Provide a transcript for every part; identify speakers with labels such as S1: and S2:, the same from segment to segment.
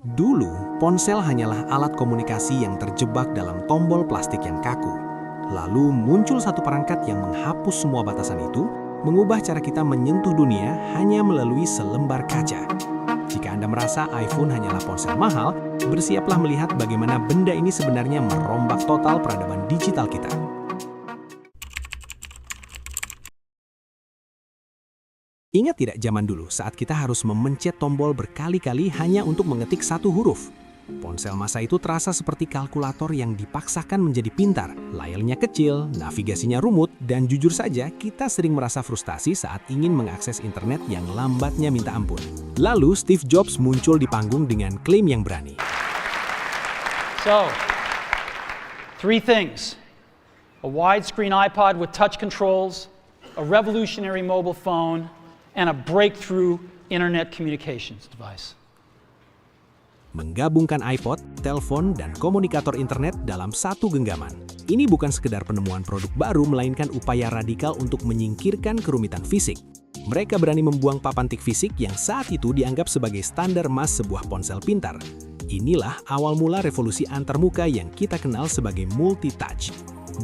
S1: Dulu, ponsel hanyalah alat komunikasi yang terjebak dalam tombol plastik yang kaku. Lalu muncul satu perangkat yang menghapus semua batasan itu, mengubah cara kita menyentuh dunia hanya melalui selembar kaca. Jika Anda merasa iPhone hanyalah ponsel mahal, bersiaplah melihat bagaimana benda ini sebenarnya merombak total peradaban digital kita. Ingat tidak zaman dulu saat kita harus memencet tombol berkali-kali hanya untuk mengetik satu huruf? Ponsel masa itu terasa seperti kalkulator yang dipaksakan menjadi pintar. Layarnya kecil, navigasinya rumit, dan jujur saja kita sering merasa frustasi saat ingin mengakses internet yang lambatnya minta ampun. Lalu Steve Jobs muncul di panggung dengan klaim yang berani.
S2: So, 3 things. A widescreen iPod with touch controls, a revolutionary mobile phone, and a breakthrough internet communications device.
S1: Menggabungkan iPod, telepon, dan komunikator internet dalam satu genggaman. Ini bukan sekedar penemuan produk baru, melainkan upaya radikal untuk menyingkirkan kerumitan fisik. Mereka berani membuang papan tik fisik yang saat itu dianggap sebagai standar emas sebuah ponsel pintar. Inilah awal mula revolusi antarmuka yang kita kenal sebagai multi-touch.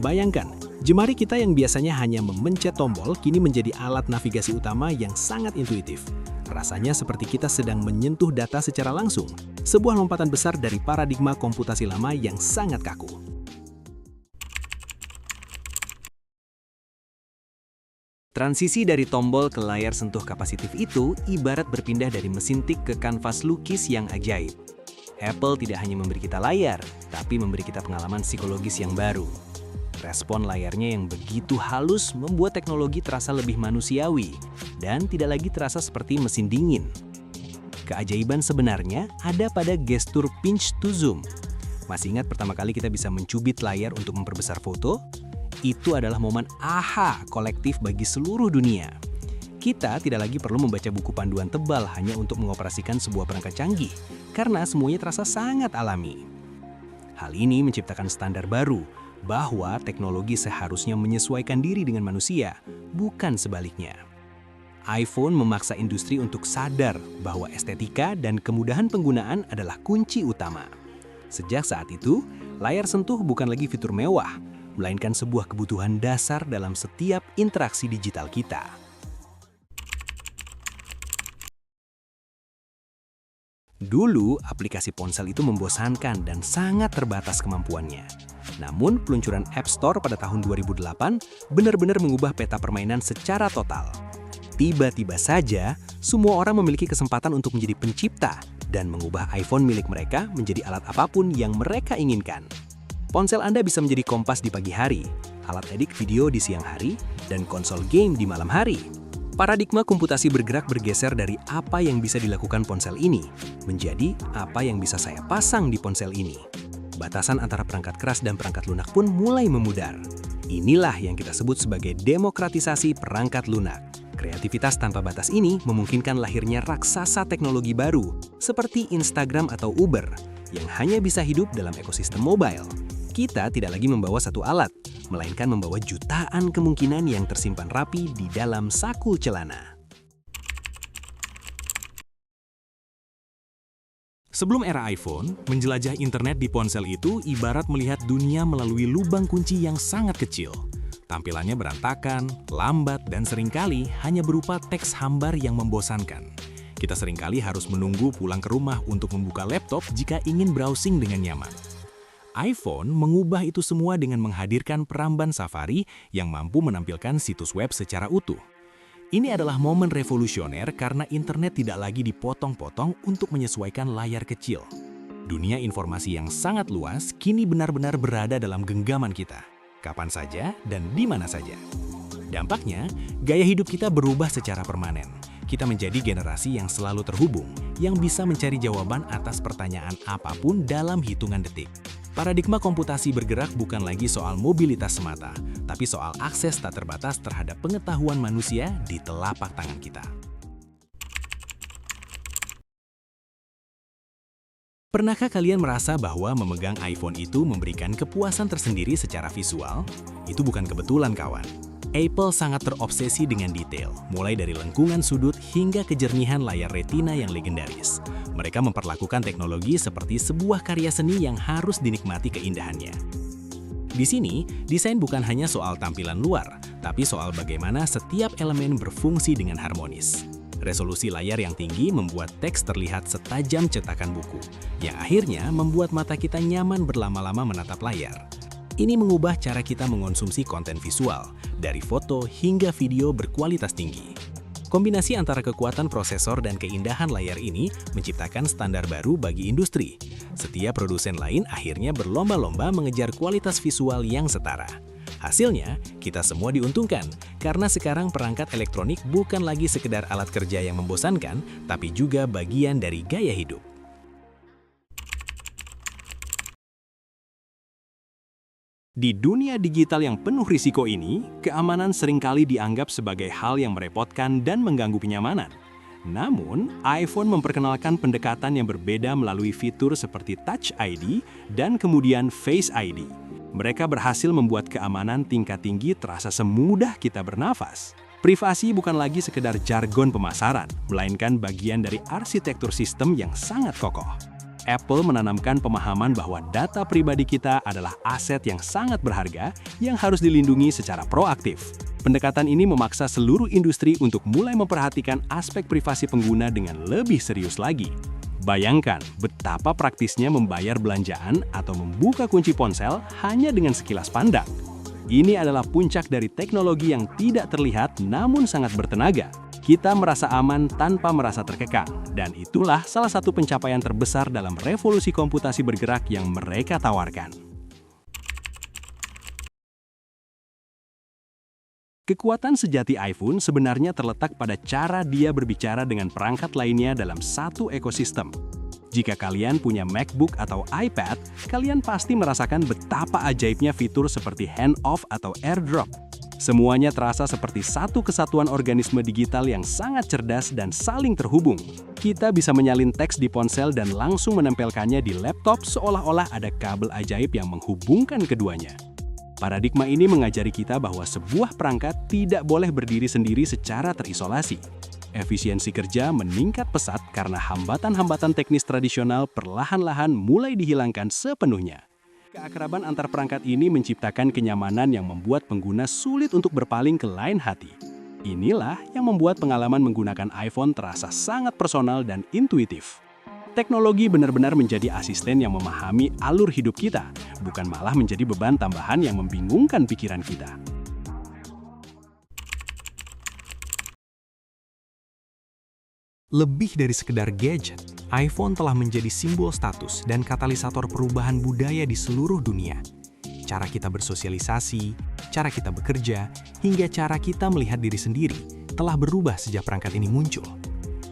S1: Bayangkan, jemari kita yang biasanya hanya memencet tombol kini menjadi alat navigasi utama yang sangat intuitif. Rasanya seperti kita sedang menyentuh data secara langsung, sebuah lompatan besar dari paradigma komputasi lama yang sangat kaku. Transisi dari tombol ke layar sentuh kapasitif itu ibarat berpindah dari mesin tik ke kanvas lukis yang ajaib. Apple tidak hanya memberi kita layar, tapi memberi kita pengalaman psikologis yang baru. Respon layarnya yang begitu halus membuat teknologi terasa lebih manusiawi dan tidak lagi terasa seperti mesin dingin. Keajaiban sebenarnya ada pada gestur pinch to zoom. Masih ingat pertama kali kita bisa mencubit layar untuk memperbesar foto? Itu adalah momen aha kolektif bagi seluruh dunia. Kita tidak lagi perlu membaca buku panduan tebal hanya untuk mengoperasikan sebuah perangkat canggih, karena semuanya terasa sangat alami. Hal ini menciptakan standar baru, bahwa teknologi seharusnya menyesuaikan diri dengan manusia, bukan sebaliknya. iPhone memaksa industri untuk sadar bahwa estetika dan kemudahan penggunaan adalah kunci utama. Sejak saat itu, layar sentuh bukan lagi fitur mewah, melainkan sebuah kebutuhan dasar dalam setiap interaksi digital kita. Dulu, aplikasi ponsel itu membosankan dan sangat terbatas kemampuannya. Namun, peluncuran App Store pada tahun 2008 benar-benar mengubah peta permainan secara total. Tiba-tiba saja, semua orang memiliki kesempatan untuk menjadi pencipta dan mengubah iPhone milik mereka menjadi alat apapun yang mereka inginkan. Ponsel Anda bisa menjadi kompas di pagi hari, alat edit video di siang hari, dan konsol game di malam hari. Paradigma komputasi bergerak bergeser dari apa yang bisa dilakukan ponsel ini menjadi apa yang bisa saya pasang di ponsel ini. Batasan antara perangkat keras dan perangkat lunak pun mulai memudar. Inilah yang kita sebut sebagai demokratisasi perangkat lunak. Kreativitas tanpa batas ini memungkinkan lahirnya raksasa teknologi baru seperti Instagram atau Uber yang hanya bisa hidup dalam ekosistem mobile. Kita tidak lagi membawa satu alat, melainkan membawa jutaan kemungkinan yang tersimpan rapi di dalam saku celana. Sebelum era iPhone, menjelajah internet di ponsel itu ibarat melihat dunia melalui lubang kunci yang sangat kecil. Tampilannya berantakan, lambat, dan seringkali hanya berupa teks hambar yang membosankan. Kita seringkali harus menunggu pulang ke rumah untuk membuka laptop jika ingin browsing dengan nyaman. iPhone mengubah itu semua dengan menghadirkan peramban Safari yang mampu menampilkan situs web secara utuh. Ini adalah momen revolusioner karena internet tidak lagi dipotong-potong untuk menyesuaikan layar kecil. Dunia informasi yang sangat luas kini benar-benar berada dalam genggaman kita, kapan saja dan di mana saja. Dampaknya, gaya hidup kita berubah secara permanen. Kita menjadi generasi yang selalu terhubung, yang bisa mencari jawaban atas pertanyaan apapun dalam hitungan detik. Paradigma komputasi bergerak bukan lagi soal mobilitas semata, tapi soal akses tak terbatas terhadap pengetahuan manusia di telapak tangan kita. Pernahkah kalian merasa bahwa memegang iPhone itu memberikan kepuasan tersendiri secara visual? Itu bukan kebetulan, kawan. Apple sangat terobsesi dengan detail, mulai dari lengkungan sudut hingga kejernihan layar retina yang legendaris. Mereka memperlakukan teknologi seperti sebuah karya seni yang harus dinikmati keindahannya. Di sini, desain bukan hanya soal tampilan luar, tapi soal bagaimana setiap elemen berfungsi dengan harmonis. Resolusi layar yang tinggi membuat teks terlihat setajam cetakan buku, yang akhirnya membuat mata kita nyaman berlama-lama menatap layar. Ini mengubah cara kita mengonsumsi konten visual, dari foto hingga video berkualitas tinggi. Kombinasi antara kekuatan prosesor dan keindahan layar ini menciptakan standar baru bagi industri. Setiap produsen lain akhirnya berlomba-lomba mengejar kualitas visual yang setara. Hasilnya, kita semua diuntungkan, karena sekarang perangkat elektronik bukan lagi sekedar alat kerja yang membosankan, tapi juga bagian dari gaya hidup. Di dunia digital yang penuh risiko ini, keamanan seringkali dianggap sebagai hal yang merepotkan dan mengganggu kenyamanan. Namun, iPhone memperkenalkan pendekatan yang berbeda melalui fitur seperti Touch ID dan kemudian Face ID. Mereka berhasil membuat keamanan tingkat tinggi terasa semudah kita bernafas. Privasi bukan lagi sekedar jargon pemasaran, melainkan bagian dari arsitektur sistem yang sangat kokoh. Apple menanamkan pemahaman bahwa data pribadi kita adalah aset yang sangat berharga yang harus dilindungi secara proaktif. Pendekatan ini memaksa seluruh industri untuk mulai memperhatikan aspek privasi pengguna dengan lebih serius lagi. Bayangkan betapa praktisnya membayar belanjaan atau membuka kunci ponsel hanya dengan sekilas pandang. Ini adalah puncak dari teknologi yang tidak terlihat namun sangat bertenaga. Kita merasa aman tanpa merasa terkekang, dan itulah salah satu pencapaian terbesar dalam revolusi komputasi bergerak yang mereka tawarkan. Kekuatan sejati iPhone sebenarnya terletak pada cara dia berbicara dengan perangkat lainnya dalam satu ekosistem. Jika kalian punya MacBook atau iPad, kalian pasti merasakan betapa ajaibnya fitur seperti handoff atau AirDrop. Semuanya terasa seperti satu kesatuan organisme digital yang sangat cerdas dan saling terhubung. Kita bisa menyalin teks di ponsel dan langsung menempelkannya di laptop seolah-olah ada kabel ajaib yang menghubungkan keduanya. Paradigma ini mengajari kita bahwa sebuah perangkat tidak boleh berdiri sendiri secara terisolasi. Efisiensi kerja meningkat pesat karena hambatan-hambatan teknis tradisional perlahan-lahan mulai dihilangkan sepenuhnya. Keakraban antar perangkat ini menciptakan kenyamanan yang membuat pengguna sulit untuk berpaling ke lain hati. Inilah yang membuat pengalaman menggunakan iPhone terasa sangat personal dan intuitif. Teknologi benar-benar menjadi asisten yang memahami alur hidup kita, bukan malah menjadi beban tambahan yang membingungkan pikiran kita. Lebih dari sekedar gadget, iPhone telah menjadi simbol status dan katalisator perubahan budaya di seluruh dunia. Cara kita bersosialisasi, cara kita bekerja, hingga cara kita melihat diri sendiri telah berubah sejak perangkat ini muncul.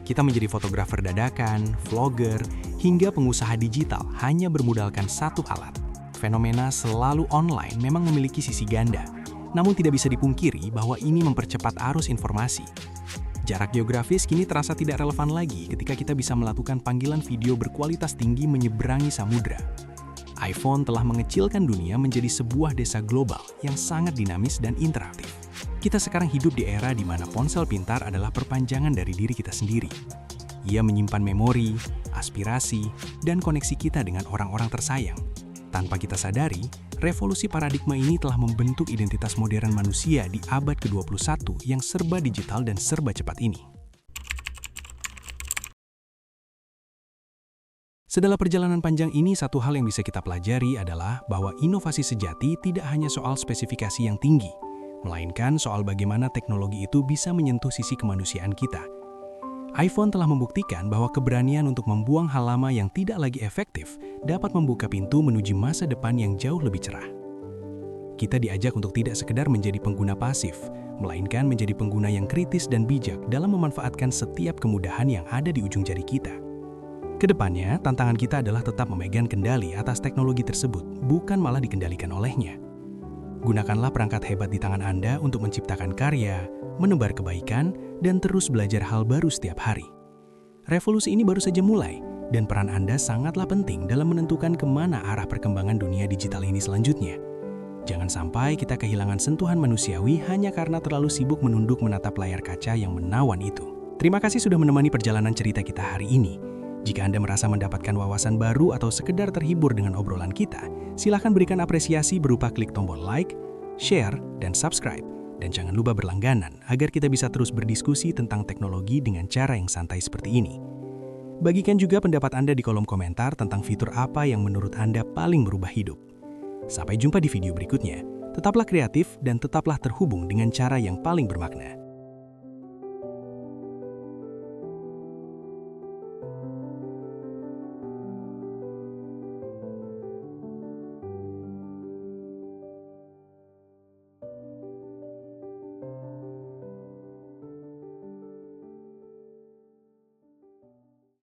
S1: Kita menjadi fotografer dadakan, vlogger, hingga pengusaha digital hanya bermodalkan satu alat. Fenomena selalu online memang memiliki sisi ganda, namun tidak bisa dipungkiri bahwa ini mempercepat arus informasi. Jarak geografis kini terasa tidak relevan lagi ketika kita bisa melakukan panggilan video berkualitas tinggi menyeberangi samudra. iPhone telah mengecilkan dunia menjadi sebuah desa global yang sangat dinamis dan interaktif. Kita sekarang hidup di era di mana ponsel pintar adalah perpanjangan dari diri kita sendiri. Ia menyimpan memori, aspirasi, dan koneksi kita dengan orang-orang tersayang. Tanpa kita sadari, revolusi paradigma ini telah membentuk identitas modern manusia di abad ke-21 yang serba digital dan serba cepat ini. Setelah perjalanan panjang ini, satu hal yang bisa kita pelajari adalah bahwa inovasi sejati tidak hanya soal spesifikasi yang tinggi, melainkan soal bagaimana teknologi itu bisa menyentuh sisi kemanusiaan kita. iPhone telah membuktikan bahwa keberanian untuk membuang hal lama yang tidak lagi efektif dapat membuka pintu menuju masa depan yang jauh lebih cerah. Kita diajak untuk tidak sekedar menjadi pengguna pasif, melainkan menjadi pengguna yang kritis dan bijak dalam memanfaatkan setiap kemudahan yang ada di ujung jari kita. Kedepannya, tantangan kita adalah tetap memegang kendali atas teknologi tersebut, bukan malah dikendalikan olehnya. Gunakanlah perangkat hebat di tangan Anda untuk menciptakan karya, menebar kebaikan, dan terus belajar hal baru setiap hari. Revolusi ini baru saja mulai, dan peran Anda sangatlah penting dalam menentukan kemana arah perkembangan dunia digital ini selanjutnya. Jangan sampai kita kehilangan sentuhan manusiawi hanya karena terlalu sibuk menunduk menatap layar kaca yang menawan itu. Terima kasih sudah menemani perjalanan cerita kita hari ini. Jika Anda merasa mendapatkan wawasan baru atau sekedar terhibur dengan obrolan kita, silakan berikan apresiasi berupa klik tombol like, share, dan subscribe. Dan jangan lupa berlangganan agar kita bisa terus berdiskusi tentang teknologi dengan cara yang santai seperti ini. Bagikan juga pendapat Anda di kolom komentar tentang fitur apa yang menurut Anda paling merubah hidup. Sampai jumpa di video berikutnya. Tetaplah kreatif dan tetaplah terhubung dengan cara yang paling bermakna.